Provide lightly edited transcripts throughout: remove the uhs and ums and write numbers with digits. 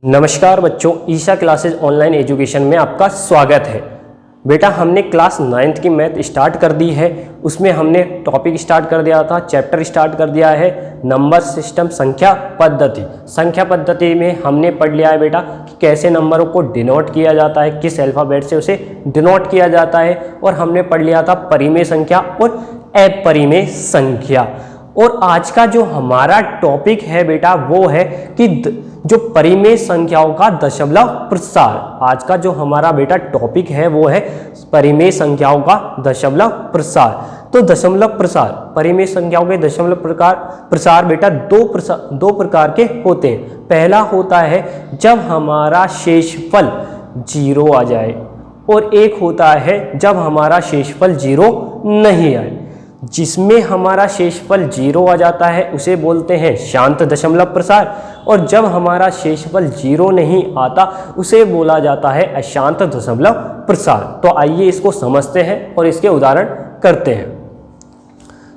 नमस्कार बच्चों, Isha classes online education में आपका स्वागत है। बेटा हमने क्लास 9th की मैथ स्टार्ट कर दी है। उसमें हमने टॉपिक स्टार्ट कर दिया था, चैप्टर स्टार्ट कर दिया है नंबर सिस्टम संख्या पद्धति। संख्या पद्धति में हमने पढ़ लिया है बेटा कि कैसे नंबरों को डिनोट किया जाता है, किस अल्फ़ाबेट से उसे डिनोट किया जाता है। और हमने पढ़ लिया था परिमेय संख्या और अपरिमेय संख्या। और आज का जो हमारा टॉपिक है बेटा वो है कि जो परिमेय संख्याओं का दशमलव प्रसार। आज का जो हमारा बेटा टॉपिक है वो है परिमेय संख्याओं का दशमलव प्रसार। तो दशमलव प्रसार, परिमेय संख्याओं के दशमलव प्रसार बेटा दो प्रकार के होते हैं। पहला होता है जब हमारा शेषफल 0 आ जाए, और एक होता है जब हमारा शेषफल 0 नहीं आए। जिसमें हमारा शेषफल 0 आ जाता है उसे बोलते हैं शांत दशमलव प्रसार, और जब हमारा शेषफल 0 नहीं आता उसे बोला जाता है अशांत दशमलव प्रसार। तो आइए इसको समझते हैं और इसके उदाहरण करते हैं।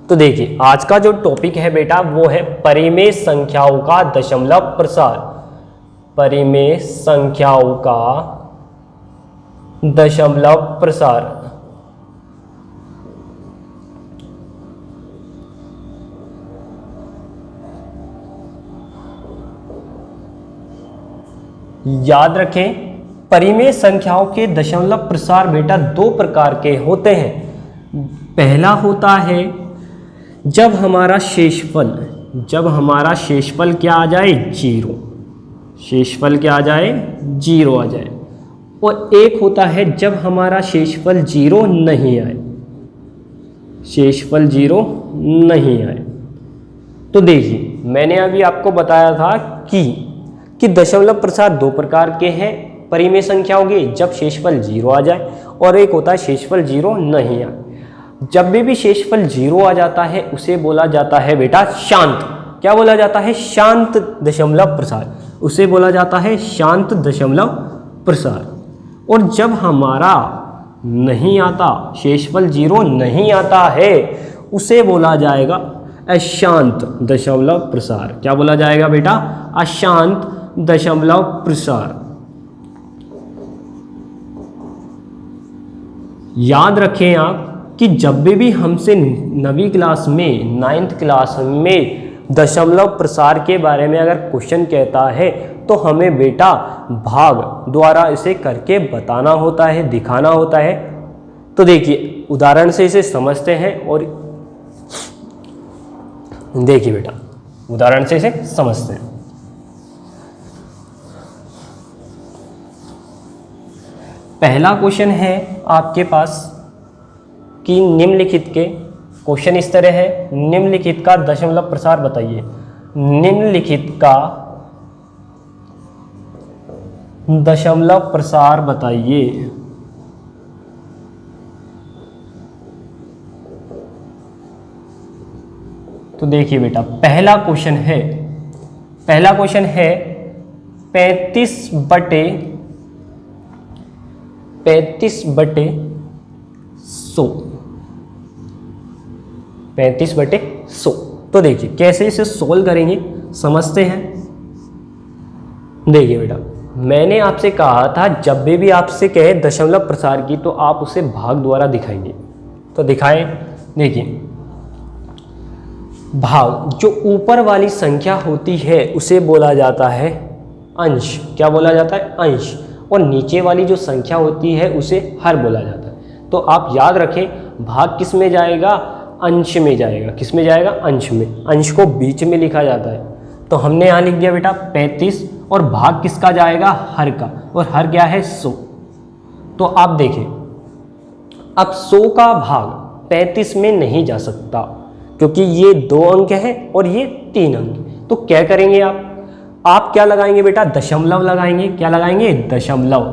तो देखिए आज का जो टॉपिक है बेटा वो है परिमेय संख्याओं का दशमलव प्रसार। परिमेय संख्याओं का दशमलव प्रसार। याद रखें, परिमेय संख्याओं के दशमलव प्रसार बेटा दो प्रकार के होते हैं। पहला होता है जब हमारा शेषफल क्या आ जाए 0, शेषफल क्या आ जाए 0 आ जाए। और एक होता है जब हमारा शेषफल 0 नहीं आए, शेषफल 0 नहीं आए। तो देखिए मैंने अभी आपको बताया था कि दशमलव प्रसार दो प्रकार के हैं परिमेय संख्याओं के, जब शेषफल 0 आ जाए, और एक होता है शेषफल 0 नहीं आए। जब भी शेषफल 0 आ जाता है उसे बोला जाता है बेटा शांत। क्या बोला जाता है? शांत दशमलव प्रसार। उसे बोला जाता है शांत दशमलव प्रसार। और जब हमारा नहीं आता, शेषफल 0 नहीं आता है, उसे बोला जाएगा अशांत दशमलव प्रसार। क्या बोला जाएगा बेटा? अशांत दशमलव प्रसार। याद रखें आप कि जब भी हमसे 9वीं क्लास में 9th क्लास में दशमलव प्रसार के बारे में अगर क्वेश्चन कहता है तो हमें बेटा भाग द्वारा इसे करके बताना होता है, दिखाना होता है। तो देखिए उदाहरण से इसे समझते हैं, और देखिए बेटा उदाहरण से इसे समझते हैं। पहला क्वेश्चन है आपके पास कि निम्नलिखित के, क्वेश्चन इस तरह है, निम्नलिखित का दशमलव प्रसार बताइए। निम्नलिखित का दशमलव प्रसार बताइए। तो देखिए बेटा पहला क्वेश्चन है 35 बटे 100। 35 बटे 100। तो देखिए कैसे इसे सोल्व करेंगे, समझते हैं। देखिए बेटा मैंने आपसे कहा था जब भी आपसे कहे दशमलव प्रसार की तो आप उसे भाग द्वारा दिखाएंगे। तो दिखाएं। देखिए भाग, जो ऊपर वाली संख्या होती है उसे बोला जाता है अंश। क्या बोला जाता है? अंश। और नीचे वाली जो संख्या होती है उसे हर बोला जाता है। तो आप याद रखें भाग किस में जाएगा? अंश में जाएगा। किस में जाएगा? अंश में। अंश को बीच में लिखा जाता है। तो हमने यहाँ लिख दिया बेटा 35, और भाग किसका जाएगा? हर का। और हर क्या है? 100। तो आप देखें अब 100 का भाग 35 में नहीं जा सकता, क्योंकि ये 2 अंक है और ये 3 अंक। तो क्या करेंगे आप क्या लगाएंगे बेटा? दशमलव लगाएंगे। क्या लगाएंगे? दशमलव।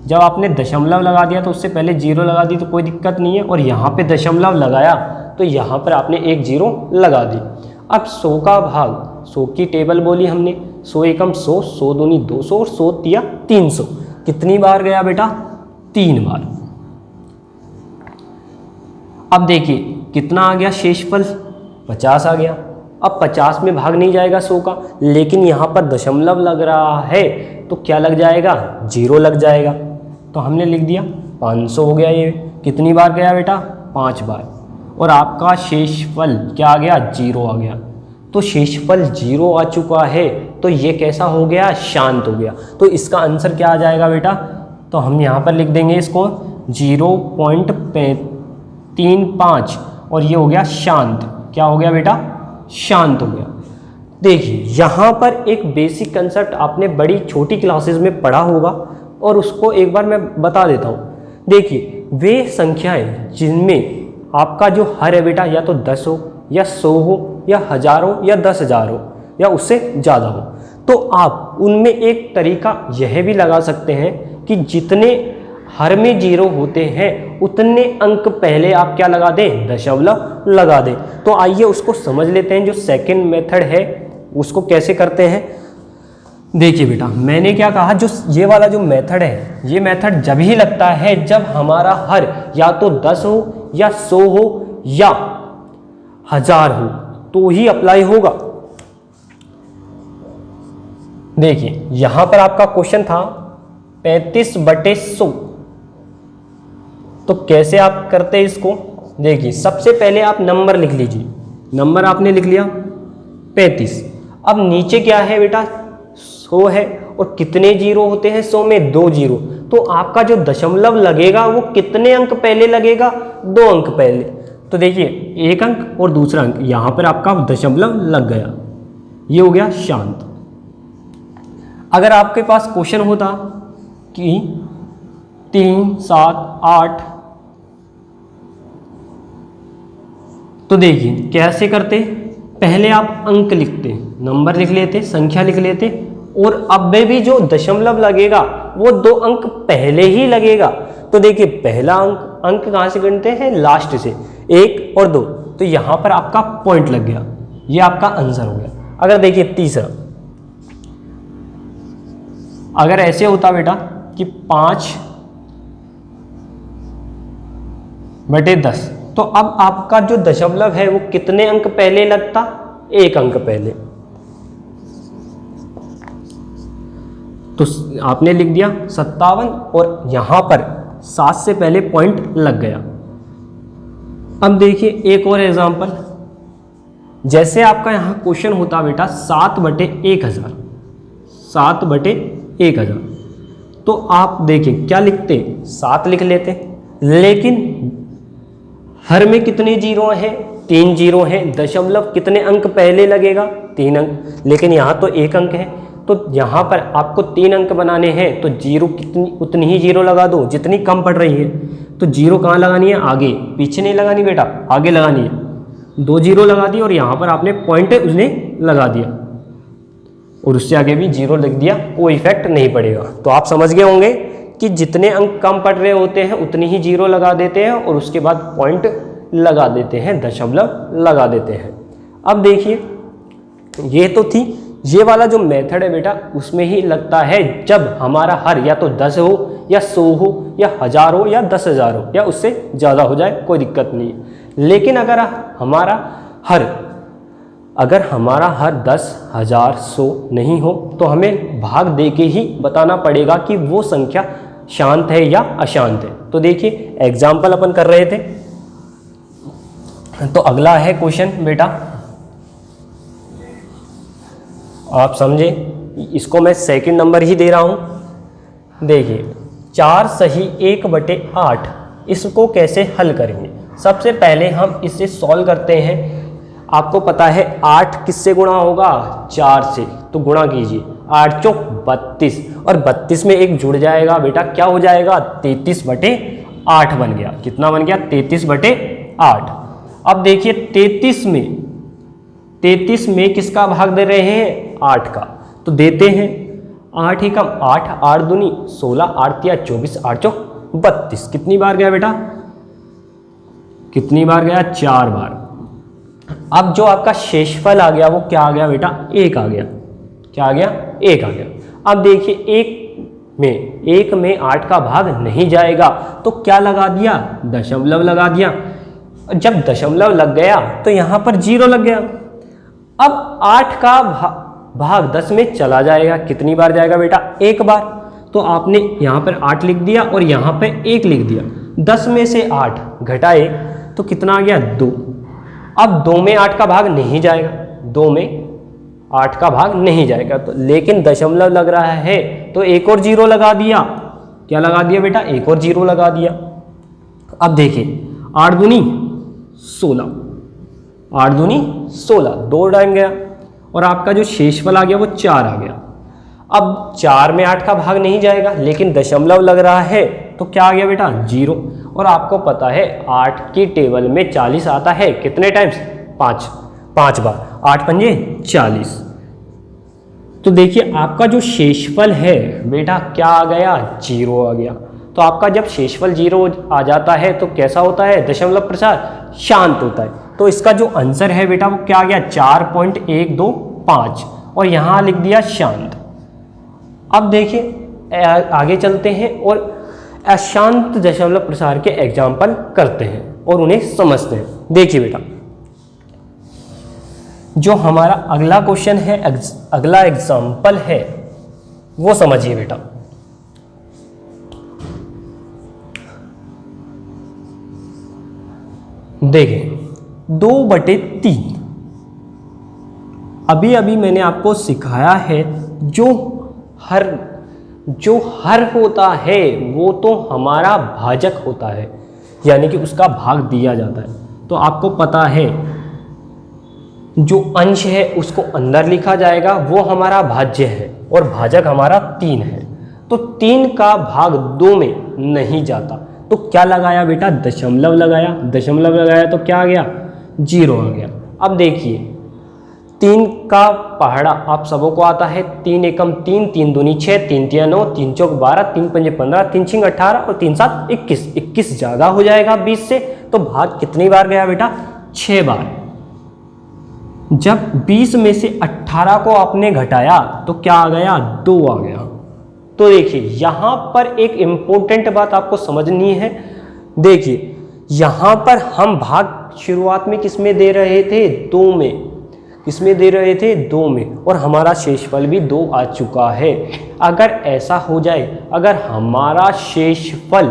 जब आपने दशमलव लगा दिया तो उससे पहले 0 लगा दी तो कोई दिक्कत नहीं है, और यहाँ पे दशमलव लगाया तो यहाँ पर आपने एक 0 लगा दी। अब 100 का भाग, 100 की टेबल बोली हमने, 100 एकम 100, 100 दूनी 200 और 100 तिया 300। कितनी बार गया बेटा? 3 बार। अब देखिए कितना आ गया शेषफल? 50 आ गया। अब 50 में भाग नहीं जाएगा 100 का, लेकिन यहाँ पर दशमलव लग रहा है तो क्या लग जाएगा, 0 लग जाएगा। तो हमने लिख दिया 500 हो गया। ये कितनी बार गया बेटा, 5 बार। और आपका शेषफल क्या आ गया, 0 आ गया। तो शेषफल 0 आ चुका है तो ये कैसा हो गया, शांत हो गया। तो इसका आंसर क्या आ जाएगा बेटा, तो हम यहाँ पर लिख देंगे इसको 0.35 और ये हो गया शांत। क्या हो गया बेटा, शांत हो गया। देखिए यहाँ पर एक बेसिक कंसेप्ट आपने बड़ी छोटी क्लासेस में पढ़ा होगा और उसको एक बार मैं बता देता हूँ। देखिए वे संख्याएं जिनमें आपका जो हर है बेटा या तो 10 हो या 100 हो या 1000 हो या 10,000 हो या उससे ज़्यादा हो, तो आप उनमें एक तरीका यह भी लगा सकते हैं कि जितने हर में 0 होते हैं उतने अंक पहले आप क्या लगा दें, दशमलव लगा दें। तो आइए उसको समझ लेते हैं। जो सेकंड मेथड है उसको कैसे करते हैं। देखिए बेटा मैंने क्या कहा, जो ये वाला जो मेथड है, ये मेथड जब ही लगता है जब हमारा हर या तो 10 हो या 100 हो या 1000 हो तो ही अप्लाई होगा। देखिए यहां पर आपका क्वेश्चन था 35/100, तो कैसे आप करते हैं इसको। देखिए सबसे पहले आप नंबर लिख लीजिए। नंबर आपने लिख लिया 35। अब नीचे क्या है बेटा, 100 है और कितने 0 होते हैं 100 में, 2 0। तो आपका जो दशमलव लगेगा वो कितने अंक पहले लगेगा, 2 अंक पहले। तो देखिए एक अंक और दूसरा अंक, यहां पर आपका दशमलव लग गया, ये हो गया शांत। अगर आपके पास क्वेश्चन होता कि 3, 7, 8, तो देखिए कैसे करते, पहले आप अंक लिखते, नंबर लिख लेते, संख्या लिख लेते, और अब भी जो दशमलव लगेगा वो 2 अंक पहले ही लगेगा। तो देखिए पहला अंक कहाँ से गिनते हैं, लास्ट से, 1 और 2। तो यहाँ पर आपका पॉइंट लग गया, ये आपका आंसर हो गया। अगर देखिए तीसरा, अगर ऐसे होता बेटा कि 5/10, तो अब आपका जो दशमलव है वो कितने अंक पहले लगता, 1 अंक पहले। तो आपने लिख दिया 57 और यहां पर 7 से पहले पॉइंट लग गया। अब देखिए एक और एग्जांपल, जैसे आपका यहां क्वेश्चन होता बेटा 7/1000, 7/1000, तो आप देखिए क्या लिखते, 7 लिख लेते, लेकिन हर में कितने 0 हैं, 3 0 हैं। दशमलव कितने अंक पहले लगेगा, 3 अंक, लेकिन यहाँ तो 1 अंक है। तो यहाँ पर आपको 3 अंक बनाने हैं तो 0 उतनी ही 0 लगा दो जितनी कम पड़ रही है। तो 0 कहाँ लगानी है, आगे, पीछे नहीं लगानी बेटा, आगे लगानी है। 2 0 लगा दिए और यहाँ पर आपने पॉइंट उसने लगा दिया और उससे आगे भी 0 लिख दिया, कोई इफेक्ट नहीं पड़ेगा। तो आप समझ गए होंगे कि जितने अंक कम पड़ रहे होते हैं उतनी ही 0 लगा देते हैं और उसके बाद पॉइंट लगा देते हैं, दशमलव लगा देते हैं। अब देखिए ये तो थी, ये वाला जो मेथड है बेटा उसमें ही लगता है जब हमारा हर या तो 10 हो या 100 हो या 1000 हो या 10,000 हो या उससे ज़्यादा हो जाए, कोई दिक्कत नहीं है। लेकिन अगर हमारा हर 10, 1000, 100 नहीं हो तो हमें भाग दे के ही बताना पड़ेगा कि वो संख्या शांत है या अशांत है। तो देखिए एग्जाम्पल अपन कर रहे थे, तो अगला है क्वेश्चन बेटा, आप समझे, इसको मैं सेकंड नंबर ही दे रहा हूं। देखिए 4 सही 1/8, इसको कैसे हल करेंगे। सबसे पहले हम इसे सॉल्व करते हैं। आपको पता है 8 किससे गुणा होगा, 4 से, तो गुणा कीजिए, 8 चौक 32 और 32 में 1 जुड़ जाएगा बेटा, क्या हो जाएगा, 33/8 बन गया। कितना बन गया, 33/8। अब देखिए 33 में किसका भाग दे रहे हैं, 8 का, तो देते हैं 8 ही कम 8, 8 दूनी 16, 8 तिया 24, 8 चौक 32। कितनी बार गया बेटा, कितनी बार गया, 4 बार। अब जो आपका शेषफल आ गया वो क्या आ गया बेटा, 1 आ गया। क्या आ गया, 1 आ गया। अब देखिए 1 में 8 का भाग नहीं जाएगा तो क्या लगा दिया, दशमलव लगा दिया। जब दशमलव लग गया तो यहाँ पर 0 लग गया। अब 8 का भाग 10 में चला जाएगा, कितनी बार जाएगा बेटा? एक बार। तो आपने यहाँ पर 8 लिख दिया और यहाँ पे 1 लिख दिया। 10 में से 8 घटाए तो कितना आ गया? 2। अब 2 में 8 का भाग नहीं जाएगा, 2 में 8 का भाग नहीं जाएगा, तो लेकिन दशमलव लग रहा है तो एक और 0 लगा दिया। क्या लगा दिया बेटा? एक और 0 लगा दिया। अब देखिए 8 दूनी 16, 8 दूनी 16, 2 टाइम गया और आपका जो शेषफल आ गया वो 4 आ गया। अब 4 में 8 का भाग नहीं जाएगा लेकिन दशमलव लग रहा है तो क्या आ गया बेटा? 0। और आपको पता है 8 की टेबल में 40 आता है कितने टाइम्स? 5 बार। 8 पंजे 40। तो देखिए आपका जो शेषफल है बेटा क्या आ गया? 0 आ गया। तो आपका जब शेषफल 0 आ जाता है तो कैसा होता है? दशमलव प्रसार शांत होता है। तो इसका जो आंसर है बेटा वो क्या आ गया? 4.125 और यहाँ लिख दिया शांत। अब देखिए आगे चलते हैं और अशांत दशमलव प्रसार के एग्जाम्पल करते हैं और उन्हें समझते हैं। देखिए बेटा जो हमारा अगला क्वेश्चन है, अगला एग्जाम्पल है वो समझिए बेटा। देखिए 2/3 अभी अभी मैंने आपको सिखाया है जो हर होता है वो तो हमारा भाजक होता है, यानी कि उसका भाग दिया जाता है। तो आपको पता है जो अंश है उसको अंदर लिखा जाएगा, वो हमारा भाज्य है और भाजक हमारा 3 है। तो 3 का भाग 2 में नहीं जाता तो क्या लगाया बेटा? दशमलव लगाया। दशमलव लगाया तो क्या आ गया? 0 आ गया। अब देखिए 3 का पहाड़ा आप सबों को आता है। 3 एकम 3, 3 दूनी 6, 3 तिया 9, 3 चौक 12, 3 पंजे 15, 3 छिंग 18 और 3 7 21। 21 ज़्यादा हो जाएगा 20 से, तो भाग कितनी बार गया बेटा? 6 बार। जब 20 में से 18 को आपने घटाया तो क्या आ गया? 2 आ गया। तो देखिए यहाँ पर एक इम्पोर्टेंट बात आपको समझनी है। देखिए यहाँ पर हम भाग शुरुआत में किस में दे रहे थे? 2 में। किस में दे रहे थे? 2 में। और हमारा शेषफल भी 2 आ चुका है। अगर ऐसा हो जाए, अगर हमारा शेषफल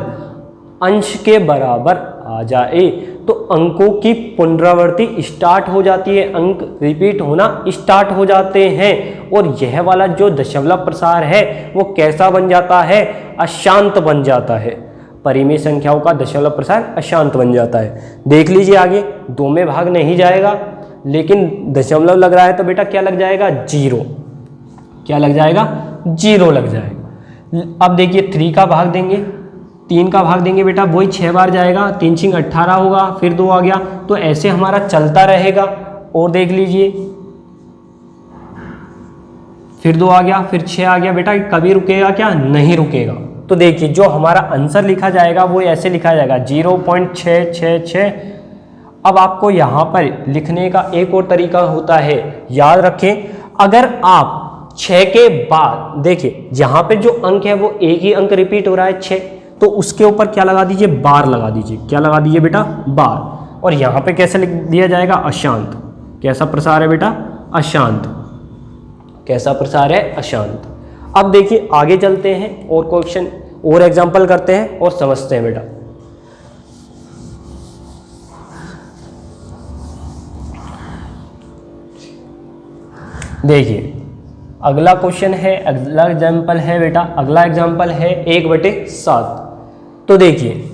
अंश के बराबर आ जाए तो अंकों की पुनरावृत्ति स्टार्ट हो जाती है, अंक रिपीट होना स्टार्ट हो जाते हैं और यह वाला जो दशमलव प्रसार है वो कैसा बन जाता है? अशांत बन जाता है। परिमेय संख्याओं का दशमलव प्रसार अशांत बन जाता है। देख लीजिए आगे 2 में भाग नहीं जाएगा लेकिन दशमलव लग रहा है तो बेटा क्या लग जाएगा? 0। क्या लग जाएगा? 0 लग जाएगा। अब देखिए 3 का भाग देंगे, 3 का भाग देंगे बेटा वही 6 बार जाएगा। 3 छिंग 18 होगा, फिर 2 आ गया, तो ऐसे हमारा चलता रहेगा। और देख लीजिए फिर 2 आ गया, फिर 6 आ गया। बेटा कभी रुकेगा क्या? नहीं रुकेगा। तो देखिए जो हमारा आंसर लिखा जाएगा वो ऐसे लिखा जाएगा 0.666। अब आपको यहाँ पर लिखने का एक और तरीका होता है, याद रखें। अगर आप 6 के बाद देखिए यहाँ पे जो अंक है वो एक ही अंक रिपीट हो रहा है 6, तो उसके ऊपर क्या लगा दीजिए? बार लगा दीजिए। क्या लगा दीजिए बेटा? बार। और यहाँ पे कैसे लिख दिया जाएगा? अशांत। कैसा प्रसार है बेटा? अशांत। कैसा प्रसार है? अशांत। अब देखिए आगे चलते हैं और क्वेश्चन और एग्जाम्पल करते हैं और समझते हैं बेटा। देखिए अगला क्वेश्चन है, अगला एग्जाम्पल है बेटा, अगला एग्जाम्पल है 1/7। तो देखिए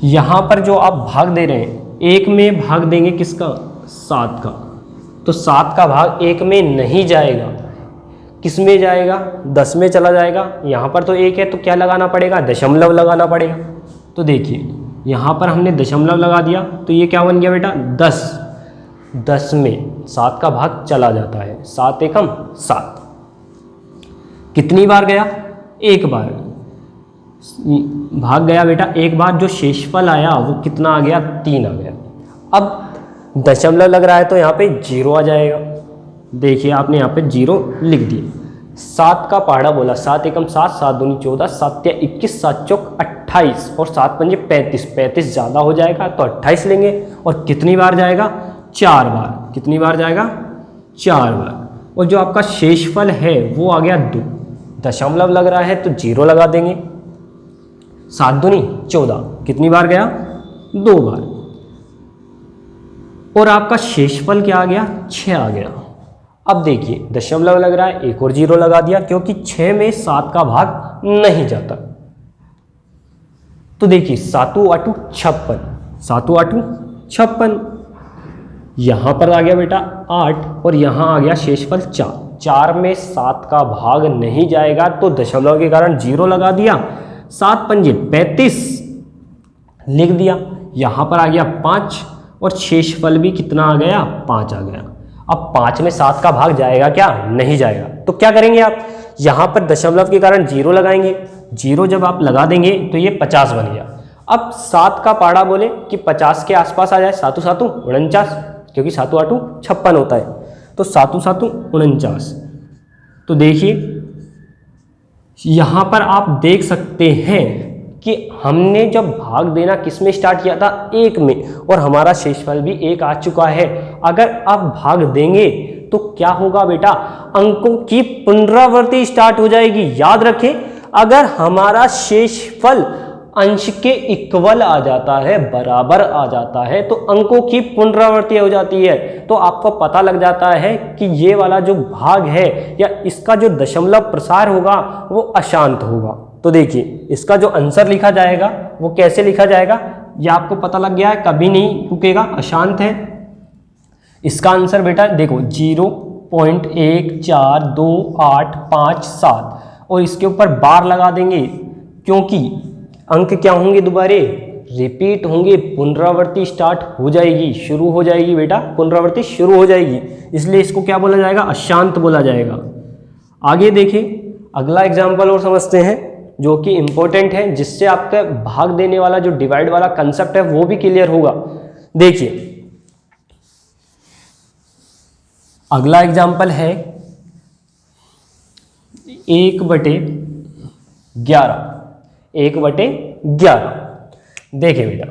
यहां पर जो आप भाग दे रहे हैं, 1 में भाग देंगे किसका? 7 का। तो 7 का भाग 1 में नहीं जाएगा, किस में जाएगा? 10 में चला जाएगा। यहाँ पर तो 1 है तो क्या लगाना पड़ेगा? दशमलव लगाना पड़ेगा। तो देखिए यहाँ पर हमने दशमलव लगा दिया तो ये क्या बन गया बेटा? 10। 10 में 7 का भाग चला जाता है, 7 एकम 7। कितनी बार गया? 1 बार भाग गया बेटा, 1 बार। जो शेषफल आया वो कितना आ गया? 3 आ गया। अब दशमलव लग रहा है तो यहाँ पे 0 आ जाएगा। देखिए आपने यहाँ पे 0 लिख दिया। 7 का पहाड़ा बोला, 7 एकम 7, 7 दूनी 14, 7 तिया 21, 7 चौक 28 और 7 पंजे 35, 35 ज़्यादा हो जाएगा तो 28 लेंगे। और कितनी बार जाएगा? 4 बार। कितनी बार जाएगा? 4 बार। और जो आपका शेषफल है वो आ गया 2, दशमलव लग रहा है तो 0 लगा देंगे। 7 दूनी 14, कितनी बार गया? 2 बार। और आपका शेषफल क्या आ गया? 6 आ गया। अब देखिए दशमलव लग रहा है, एक और 0 लगा दिया क्योंकि 6 में 7 का भाग नहीं जाता। तो देखिए 7 8 56, 7 8 56, यहां पर आ गया बेटा 8 और यहां आ गया शेषफल 4। 4 में 7 का भाग नहीं जाएगा तो दशमलव के कारण 0 लगा दिया। 7 पंजे 35 लिख दिया। यहां पर आ गया 5 और शेषफल भी कितना आ गया? 5 आ गया। अब 5 में 7 का भाग जाएगा क्या? नहीं जाएगा। तो क्या करेंगे आप? यहां पर दशमलव के कारण 0 लगाएंगे। 0 जब आप लगा देंगे तो ये 50 बन गया। अब 7 का पाड़ा बोले कि 50 के आसपास आ जाए। 7 7 49, क्योंकि 7 8 56 होता है, तो 7 7 49। तो देखिए यहां पर आप देख सकते हैं कि हमने जब भाग देना किस में स्टार्ट किया था? 1 में, और हमारा शेषफल भी 1 आ चुका है। अगर आप भाग देंगे तो क्या होगा बेटा? अंकों की पुनरावृत्ति स्टार्ट हो जाएगी। याद रखें, अगर हमारा शेषफल अंश के इक्वल आ जाता है, बराबर आ जाता है, तो अंकों की पुनरावृत्ति हो जाती है। तो आपको पता लग जाता है कि ये वाला जो भाग है या इसका जो दशमलव प्रसार होगा वो अशांत होगा। तो देखिए इसका जो आंसर लिखा जाएगा वो कैसे लिखा जाएगा, ये आपको पता लग गया है, कभी नहीं रुकेगा, अशांत है। इसका आंसर बेटा देखो 0.142857 और इसके ऊपर बार लगा देंगे क्योंकि अंक क्या होंगे? दोबारे रिपीट होंगे, पुनरावृत्ति स्टार्ट हो जाएगी, शुरू हो जाएगी बेटा, पुनरावृत्ति शुरू हो जाएगी, इसलिए इसको क्या बोला जाएगा? अशांत बोला जाएगा। आगे देखिए अगला एग्जाम्पल और समझते हैं जो कि इंपॉर्टेंट है, जिससे आपका भाग देने वाला जो डिवाइड वाला कंसेप्ट है वो भी क्लियर होगा। देखिए अगला एग्जाम्पल है 1/11। 1/11 देखिए बेटा,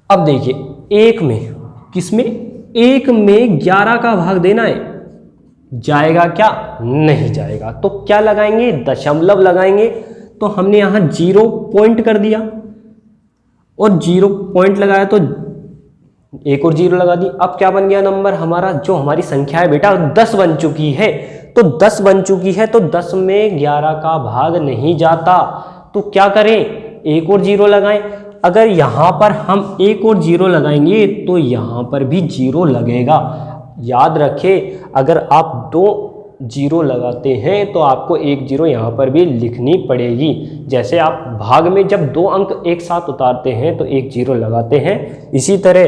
अब देखिए 1 में, किसमें? 1 में 11 का भाग देना है, जाएगा क्या? नहीं जाएगा। तो क्या लगाएंगे? दशमलव लगाएंगे। तो हमने यहां 0 पॉइंट कर दिया और 0 पॉइंट लगाया तो एक और 0 लगा दी। अब क्या बन गया नंबर हमारा? जो हमारी संख्या है बेटा 10 बन चुकी है। तो 10 बन चुकी है तो 10 में 11 का भाग नहीं जाता। तो क्या करें? एक और 0 लगाएं। अगर यहां पर हम एक और 0 लगाएंगे तो यहां पर भी 0 लगेगा। याद रखें, अगर आप 2 0 लगाते हैं तो आपको एक 0 यहाँ पर भी लिखनी पड़ेगी। जैसे आप भाग में जब 2 अंक एक साथ उतारते हैं तो एक 0 लगाते हैं, इसी तरह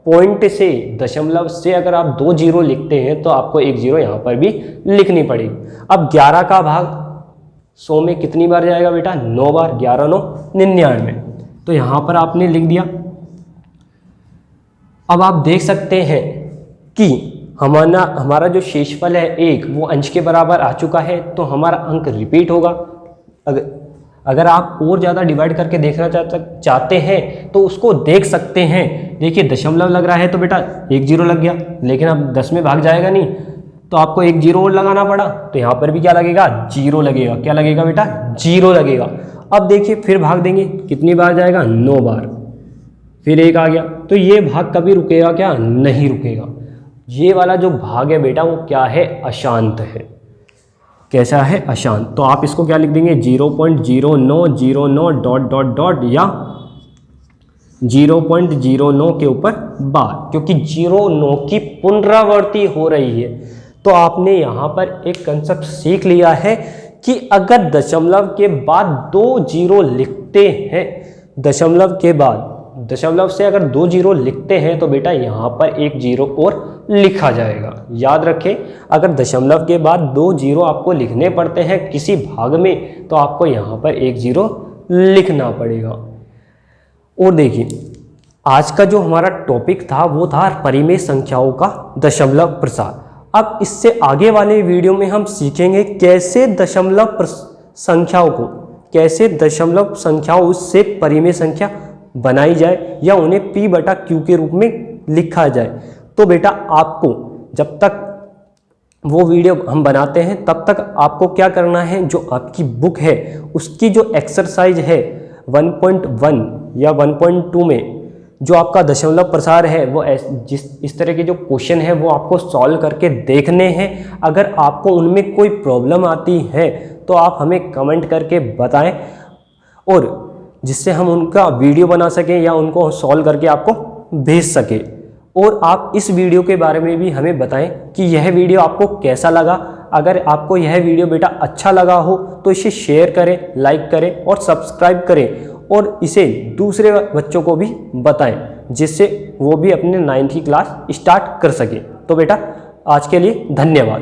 पॉइंट से, दशमलव से अगर आप 2 0 लिखते हैं तो आपको एक 0 यहाँ पर भी लिखनी पड़ेगी। अब 11 का भाग 100 में कितनी बार जाएगा बेटा? 9 बार। 11 9 99। तो यहाँ पर आपने लिख दिया। अब आप देख सकते हैं कि हमारा जो शेषफल है 1 वो अंश के बराबर आ चुका है, तो हमारा अंक रिपीट होगा। अगर आप और ज़्यादा डिवाइड करके देखना चाहते हैं तो उसको देख सकते हैं। देखिए दशमलव लग रहा है तो बेटा एक 0 लग गया, लेकिन अब 10 में भाग जाएगा नहीं तो आपको एक 0 और लगाना पड़ा। तो यहाँ पर भी क्या लगेगा? 0 लगेगा। क्या लगेगा बेटा? 0 लगेगा। अब देखिए फिर भाग देंगे, कितनी बार जाएगा? 9 बार। फिर 1 आ गया। तो ये भाग कभी रुकेगा क्या? नहीं रुकेगा। ये वाला जो भाग है बेटा वो क्या है? अशांत है। कैसा है? अशांत। तो आप इसको क्या लिख देंगे? 0.0909 ... या 0.09 के ऊपर बार, क्योंकि 0 की पुनरावृत्ति हो रही है। तो आपने यहाँ पर एक कंसेप्ट सीख लिया है कि अगर दशमलव के बाद 2 0 लिखते हैं, दशमलव के बाद, दशमलव से अगर 2 0 लिखते हैं तो बेटा यहाँ पर एक 0 और लिखा जाएगा। याद रखें, अगर दशमलव के बाद 2 0 आपको लिखने पड़ते हैं किसी भाग में तो आपको यहाँ पर एक 0 लिखना पड़ेगा। और देखिए आज का जो हमारा टॉपिक था वो था परिमेय संख्याओं का दशमलव प्रसार। अब इससे आगे वाले वीडियो में हम सीखेंगे कैसे दशमलव संख्याओं को, कैसे दशमलव संख्याओं से परिमेय संख्या बनाई जाए या उन्हें p/q के रूप में लिखा जाए। तो बेटा आपको जब तक वो वीडियो हम बनाते हैं तब तक आपको क्या करना है, जो आपकी बुक है उसकी जो एक्सरसाइज है 1.1 या 1.2 में जो आपका दशमलव प्रसार है वो इस तरह के जो क्वेश्चन है वो आपको सॉल्व करके देखने हैं। अगर आपको उनमें कोई प्रॉब्लम आती है तो आप हमें कमेंट करके बताएं, और जिससे हम उनका वीडियो बना सकें या उनको सॉल्व करके आपको भेज सकें। और आप इस वीडियो के बारे में भी हमें बताएं कि यह वीडियो आपको कैसा लगा। अगर आपको यह वीडियो बेटा अच्छा लगा हो तो इसे शेयर करें, लाइक करें और सब्सक्राइब करें, और इसे दूसरे बच्चों को भी बताएं जिससे वो भी अपने 9th की क्लास स्टार्ट कर सके। तो बेटा आज के लिए धन्यवाद।